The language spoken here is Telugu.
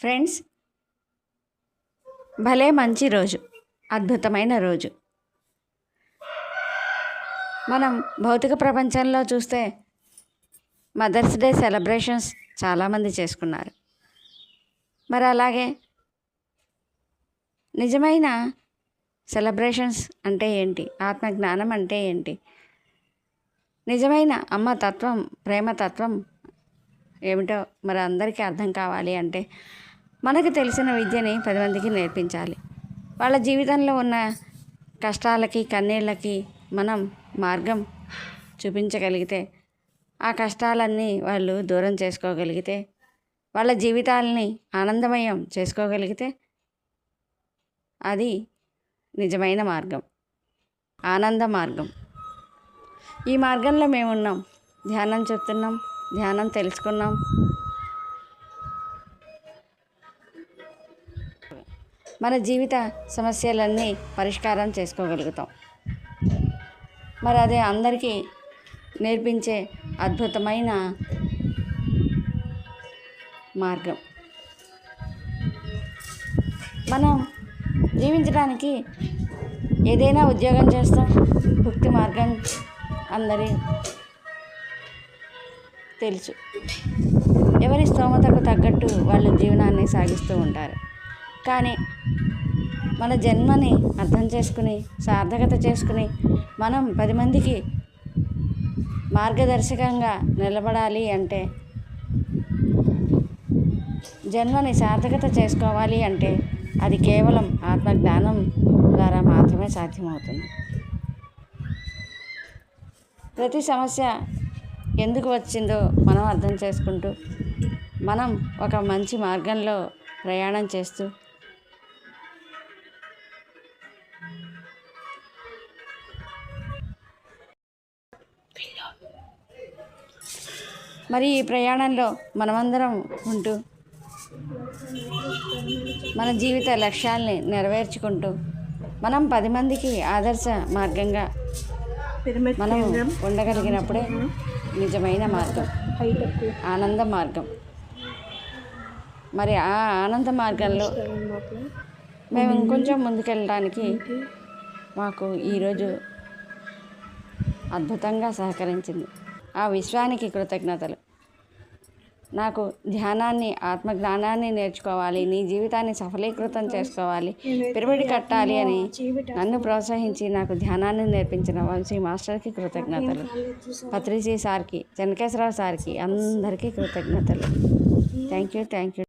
ఫ్రెండ్స్, భలే మంచి రోజు, అద్భుతమైన రోజు. మనం భౌతిక ప్రపంచంలో చూస్తే మదర్స్ డే సెలబ్రేషన్స్ చాలామంది చేసుకున్నారు. మరి అలాగే నిజమైన సెలబ్రేషన్స్ అంటే ఏంటి, ఆత్మజ్ఞానం అంటే ఏంటి, నిజమైన అమ్మ తత్వం, ప్రేమ తత్వం ఏమిటో మరి అందరికీ అర్థం కావాలి అంటే మనకు తెలిసిన విద్యని 10 మందికి నేర్పించాలి. వాళ్ళ జీవితంలో ఉన్న కష్టాలకి, కన్నీళ్ళకి మనం మార్గం చూపించగలిగితే, ఆ కష్టాలన్నీ వాళ్ళు దూరం చేసుకోగలిగితే, వాళ్ళ జీవితాలని ఆనందమయం చేసుకోగలిగితే అది నిజమైన మార్గం, ఆనంద మార్గం. ఈ మార్గంలో మేమున్నాం. ధ్యానం చెప్తున్నాం, ధ్యానం తెలుసుకున్నాం. మన జీవిత సమస్యలన్నీ పరిష్కారం చేసుకోగలుగుతాం. మరి అదే అందరికీ నేర్పించే అద్భుతమైన మార్గం. మనం జీవించడానికి ఏదైనా ఉద్యోగం చేస్తాం, భుక్తి మార్గం అందరి తెలుసు. ఎవరి స్తోమతకు తగ్గట్టు వాళ్ళు జీవనాన్ని సాగిస్తూ ఉంటారు. కానీ మన జన్మని అర్థం చేసుకుని, సార్థకత చేసుకుని, మనం 10 మందికి మార్గదర్శకంగా నిలబడాలి అంటే, జన్మని సార్థకత చేసుకోవాలి అంటే అది కేవలం ఆత్మజ్ఞానం ద్వారా మాత్రమే సాధ్యమవుతుంది. ప్రతి సమస్య ఎందుకు వచ్చిందో మనం అర్థం చేసుకుంటూ, మనం ఒక మంచి మార్గంలో ప్రయాణం చేస్తూ మరి ఈ ప్రయాణంలో మనమందరం ఉంటూ మన జీవిత లక్ష్యాల్ని నెరవేర్చుకుంటూ మనం 10 మందికి ఆదర్శ మార్గంగా మనం ఉండగలిగినప్పుడే నిజమైన మార్గం, ఆనంద మార్గం. మరి ఆ ఆనంద మార్గంలో మేము ఇంకొంచెం ముందుకెళ్ళడానికి మాకు ఈరోజు అద్భుతంగా సహకరించింది. ఆ విశ్వానికి కృతజ్ఞతలు. నాకు ధ్యానాన్ని, ఆత్మజ్ఞానాన్ని నేర్చుకోవాలి, నీ జీవితాన్ని సఫలీకృతం చేసుకోవాలి, పిరమిడ్ కట్టాలి అని నన్ను ప్రోత్సహించి నాకు ధ్యానాన్ని నేర్పించిన వంశీ మాస్టర్కి కృతజ్ఞతలు. పత్రిజీ సార్కి, చెన్నకేశ్వరరావు సార్కి, అందరికీ కృతజ్ఞతలు. Thank you.